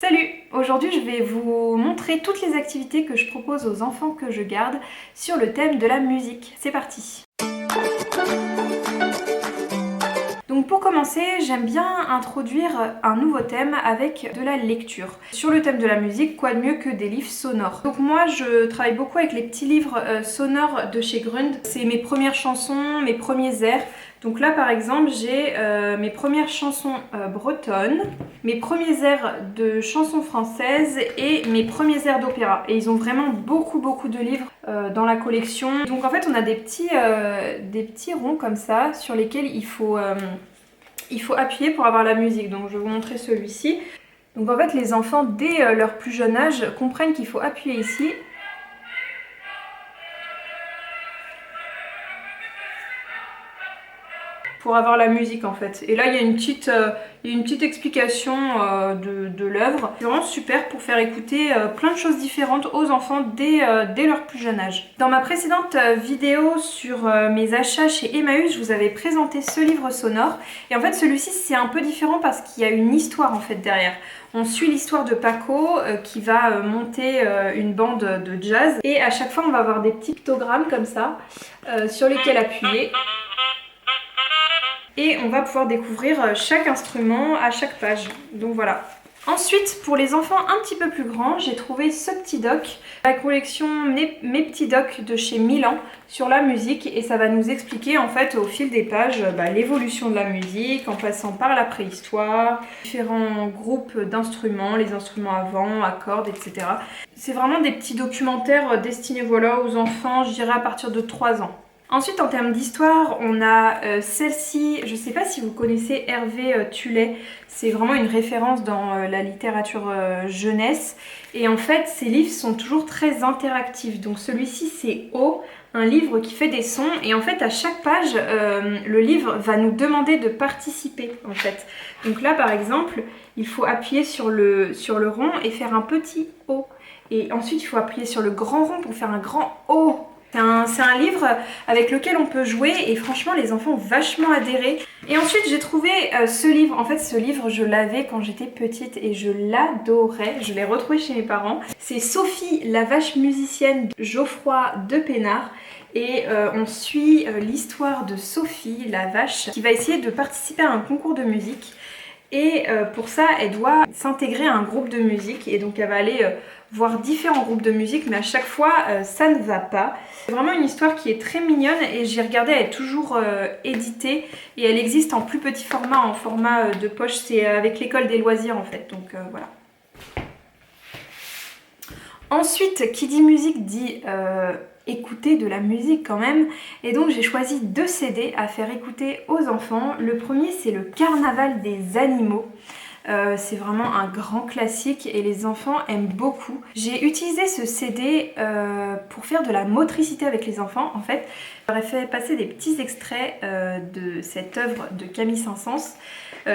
Salut! Aujourd'hui je vais vous montrer toutes les activités que je propose aux enfants que je garde sur le thème de la musique. C'est parti! Donc pour commencer, j'aime bien introduire un nouveau thème avec de la lecture. Sur le thème de la musique, quoi de mieux que des livres sonores. Donc moi je travaille beaucoup avec les petits livres sonores de chez Grund. C'est mes premières chansons, mes premiers airs. Donc là par exemple j'ai mes premières chansons bretonnes, mes premiers airs de chansons françaises et mes premiers airs d'opéra. Et ils ont vraiment beaucoup de livres dans la collection. Donc en fait on a des petits ronds comme ça sur lesquels il faut appuyer pour avoir la musique. Donc je vais vous montrer celui-ci. Donc en fait les enfants dès leur plus jeune âge comprennent qu'il faut appuyer ici pour avoir la musique en fait. Et là il y a une petite explication de l'œuvre. C'est vraiment super pour faire écouter plein de choses différentes aux enfants dès leur plus jeune âge. Dans ma précédente vidéo sur mes achats chez Emmaüs, je vous avais présenté ce livre sonore. Et en fait celui-ci c'est un peu différent parce qu'il y a une histoire en fait derrière. On suit l'histoire de Paco qui va monter une bande de jazz. Et à chaque fois on va avoir des petits pictogrammes comme ça sur lesquels appuyer. Et on va pouvoir découvrir chaque instrument à chaque page. Donc voilà. Ensuite, pour les enfants un petit peu plus grands, j'ai trouvé ce petit doc, la collection Mes petits docs de chez Milan sur la musique, et ça va nous expliquer en fait au fil des pages l'évolution de la musique en passant par la préhistoire, différents groupes d'instruments, les instruments à vent, à cordes, etc. C'est vraiment des petits documentaires destinés aux enfants, je dirais à partir de 3 ans. Ensuite, en termes d'histoire, on a celle-ci, je ne sais pas si vous connaissez Hervé Tullet, c'est vraiment une référence dans la littérature jeunesse. Et en fait, ces livres sont toujours très interactifs. Donc celui-ci, c'est O, un livre qui fait des sons. Et en fait, à chaque page, le livre va nous demander de participer, en fait. Donc là, par exemple, il faut appuyer sur le rond et faire un petit O. Et ensuite, il faut appuyer sur le grand rond pour faire un grand O. C'est un livre avec lequel on peut jouer et franchement les enfants ont vachement adhéré. Et ensuite j'ai trouvé ce livre. En fait ce livre je l'avais quand j'étais petite et je l'adorais. Je l'ai retrouvé chez mes parents. C'est Sophie la vache musicienne de Geoffroy de Pénard. Et on suit l'histoire de Sophie la vache qui va essayer de participer à un concours de musique. Et pour ça, elle doit s'intégrer à un groupe de musique et donc elle va aller voir différents groupes de musique, mais à chaque fois, ça ne va pas. C'est vraiment une histoire qui est très mignonne et j'ai regardé, elle est toujours éditée et elle existe en plus petit format, en format de poche. C'est avec l'école des loisirs en fait, donc voilà. Ensuite, qui dit musique dit écouter de la musique quand même, et donc j'ai choisi 2 CD à faire écouter aux enfants. Le premier c'est le Carnaval des animaux. C'est vraiment un grand classique et les enfants aiment beaucoup. J'ai utilisé ce CD pour faire de la motricité avec les enfants. En fait, j'aurais fait passer des petits extraits de cette œuvre de Camille Saint-Saëns.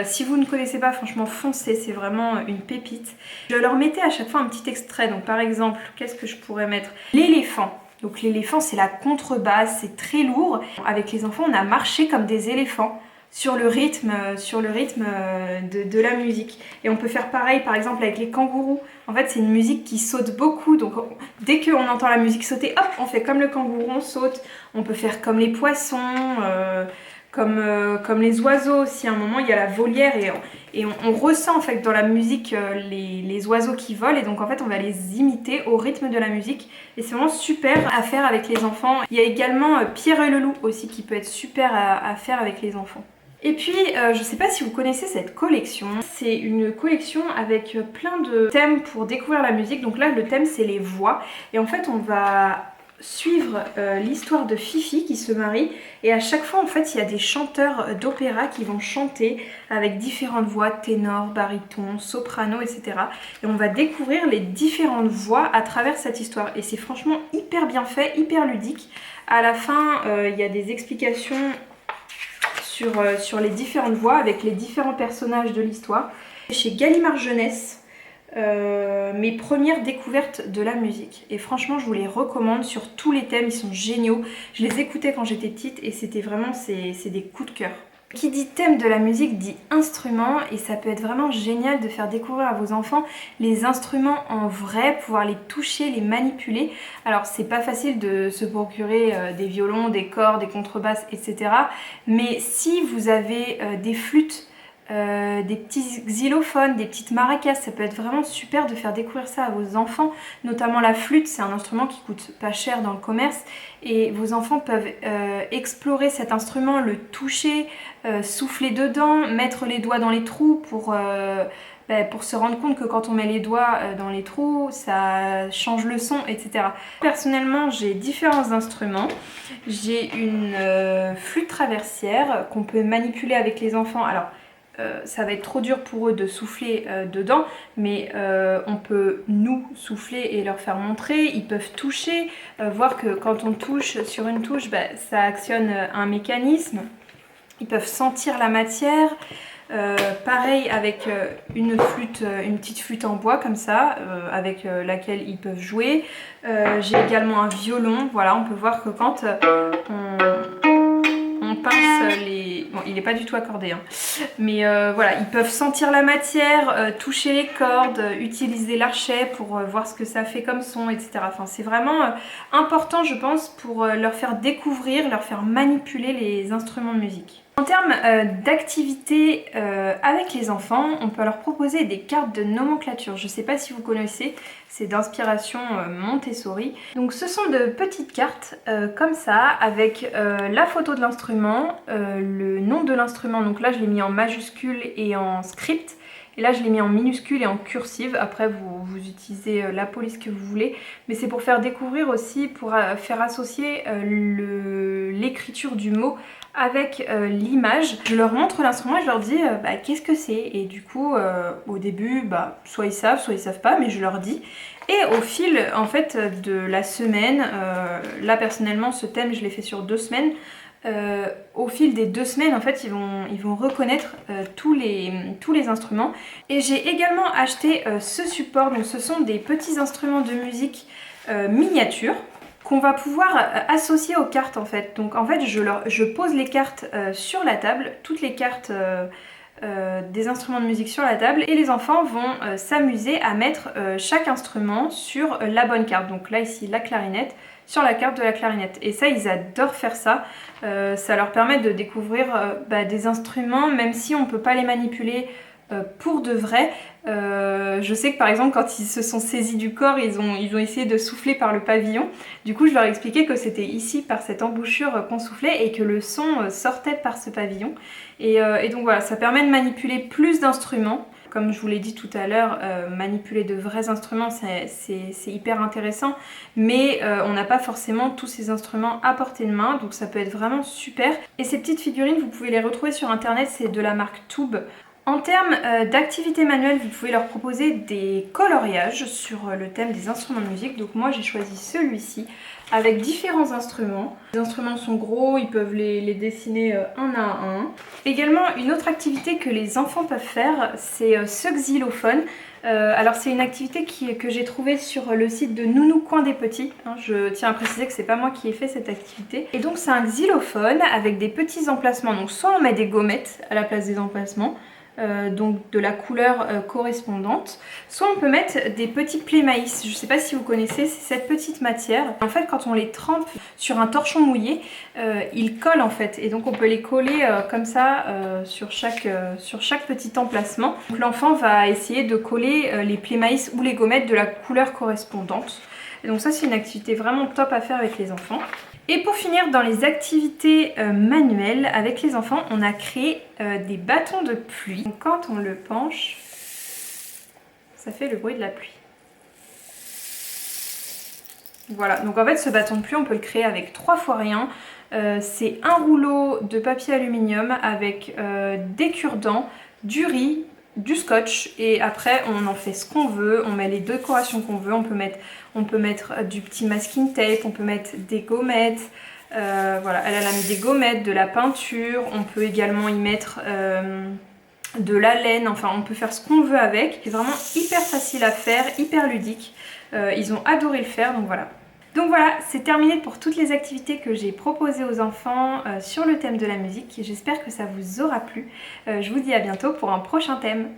Si vous ne connaissez pas, franchement foncez, c'est vraiment une pépite. Je leur mettais à chaque fois un petit extrait. Donc par exemple, qu'est-ce que je pourrais mettre? L'éléphant. Donc l'éléphant c'est la contrebasse, c'est très lourd. Avec les enfants on a marché comme des éléphants sur le rythme de la musique. Et on peut faire pareil par exemple avec les kangourous. En fait c'est une musique qui saute beaucoup, donc dès qu'on entend la musique sauter, hop, on fait comme le kangourou, on saute. On peut faire comme les poissons, comme les oiseaux aussi. À un moment il y a la volière et on ressent en fait dans la musique les oiseaux qui volent, et donc en fait on va les imiter au rythme de la musique et c'est vraiment super à faire avec les enfants. Il y a également Pierre et le loup aussi qui peut être super à faire avec les enfants. Et puis, je ne sais pas si vous connaissez cette collection. C'est une collection avec plein de thèmes pour découvrir la musique. Donc là, le thème, c'est les voix. Et en fait, on va suivre l'histoire de Fifi qui se marie. Et à chaque fois, en fait, il y a des chanteurs d'opéra qui vont chanter avec différentes voix, ténor, baryton, soprano, etc. Et on va découvrir les différentes voix à travers cette histoire. Et c'est franchement hyper bien fait, hyper ludique. À la fin, il y a des explications sur les différentes voix avec les différents personnages de l'histoire. Chez Gallimard Jeunesse, mes premières découvertes de la musique. Et franchement, je vous les recommande sur tous les thèmes, ils sont géniaux. Je les écoutais quand j'étais petite et c'était vraiment, c'est des coups de cœur. Qui dit thème de la musique dit instrument et ça peut être vraiment génial de faire découvrir à vos enfants les instruments en vrai, pouvoir les toucher, les manipuler. Alors c'est pas facile de se procurer des violons, des cordes, des contrebasses, etc. Mais si vous avez des flûtes, des petits xylophones, des petites maracas, ça peut être vraiment super de faire découvrir ça à vos enfants, notamment la flûte, c'est un instrument qui coûte pas cher dans le commerce et vos enfants peuvent explorer cet instrument, le toucher, souffler dedans, mettre les doigts dans les trous pour se rendre compte que quand on met les doigts dans les trous, ça change le son, etc. Personnellement, j'ai différents instruments. J'ai une flûte traversière qu'on peut manipuler avec les enfants. Alors, ça va être trop dur pour eux de souffler dedans, mais on peut nous souffler et leur faire montrer. Ils peuvent toucher, voir que quand on touche sur une touche, ça actionne un mécanisme. Ils peuvent sentir la matière. Pareil avec une petite flûte en bois comme ça, avec laquelle ils peuvent jouer. J'ai également un violon. Voilà, on peut voir que quand on pince les... Bon, il n'est pas du tout accordé, hein. Mais voilà, ils peuvent sentir la matière, toucher les cordes, utiliser l'archet pour voir ce que ça fait comme son, etc. Enfin, c'est vraiment important, je pense, pour leur faire découvrir, leur faire manipuler les instruments de musique. En termes d'activités avec les enfants, on peut leur proposer des cartes de nomenclature. Je ne sais pas si vous connaissez, c'est d'inspiration Montessori. Donc ce sont de petites cartes comme ça, avec la photo de l'instrument, le nom de l'instrument. Donc là je l'ai mis en majuscule et en script. Et là je l'ai mis en minuscule et en cursive. Après vous utilisez la police que vous voulez. Mais c'est pour faire découvrir aussi, pour faire associer l'écriture du mot avec l'image. Je leur montre l'instrument et je leur dis qu'est-ce que c'est. Et du coup au début soit ils savent pas, mais je leur dis. Et au fil en fait de la semaine, là personnellement ce thème je l'ai fait sur 2 semaines. Au fil des 2 semaines en fait ils vont reconnaître tous les instruments. Et j'ai également acheté ce support. Donc ce sont des petits instruments de musique miniatures qu'on va pouvoir associer aux cartes en fait. Donc en fait je pose les cartes sur la table, toutes les cartes des instruments de musique sur la table, et les enfants vont s'amuser à mettre chaque instrument sur la bonne carte. Donc là ici la clarinette sur la carte de la clarinette, et ça ils adorent faire ça. Ça leur permet de découvrir des instruments même si on ne peut pas les manipuler pour de vrai. Je sais que par exemple quand ils se sont saisis du corps, ils ont essayé de souffler par le pavillon. Du coup je leur ai expliqué que c'était ici par cette embouchure qu'on soufflait et que le son sortait par ce pavillon. Et donc voilà, ça permet de manipuler plus d'instruments. Comme je vous l'ai dit tout à l'heure, manipuler de vrais instruments c'est hyper intéressant, mais on n'a pas forcément tous ces instruments à portée de main, donc ça peut être vraiment super. Et ces petites figurines, vous pouvez les retrouver sur internet, c'est de la marque Tube. En termes d'activités manuelles, vous pouvez leur proposer des coloriages sur le thème des instruments de musique. Donc moi j'ai choisi celui-ci avec différents instruments. Les instruments sont gros, ils peuvent les dessiner un à un. Également une autre activité que les enfants peuvent faire, c'est ce xylophone. Alors c'est une activité que j'ai trouvée sur le site de Nounou Coin des Petits. Je tiens à préciser que c'est pas moi qui ai fait cette activité. Et donc c'est un xylophone avec des petits emplacements. Donc soit on met des gommettes à la place des emplacements, donc de la couleur correspondante, soit on peut mettre des petits plaies maïs. Je ne sais pas si vous connaissez, c'est cette petite matière. En fait quand on les trempe sur un torchon mouillé, ils collent en fait, et donc on peut les coller comme ça sur chaque petit emplacement. L'enfant va essayer de coller les plaies maïs ou les gommettes de la couleur correspondante. Et donc ça c'est une activité vraiment top à faire avec les enfants. Et pour finir, dans les activités manuelles avec les enfants, on a créé des bâtons de pluie. Donc, quand on le penche, ça fait le bruit de la pluie. Voilà, donc en fait ce bâton de pluie on peut le créer avec 3 fois rien. C'est un rouleau de papier aluminium avec des cure-dents, du riz, du scotch, et après on en fait ce qu'on veut, on met les décorations qu'on veut, on peut mettre du petit masking tape, on peut mettre des gommettes, voilà, elle a mis des gommettes, de la peinture, on peut également y mettre de la laine, enfin on peut faire ce qu'on veut avec. C'est vraiment hyper facile à faire, hyper ludique, ils ont adoré le faire, donc voilà. Donc voilà, c'est terminé pour toutes les activités que j'ai proposées aux enfants sur le thème de la musique. J'espère que ça vous aura plu. Je vous dis à bientôt pour un prochain thème.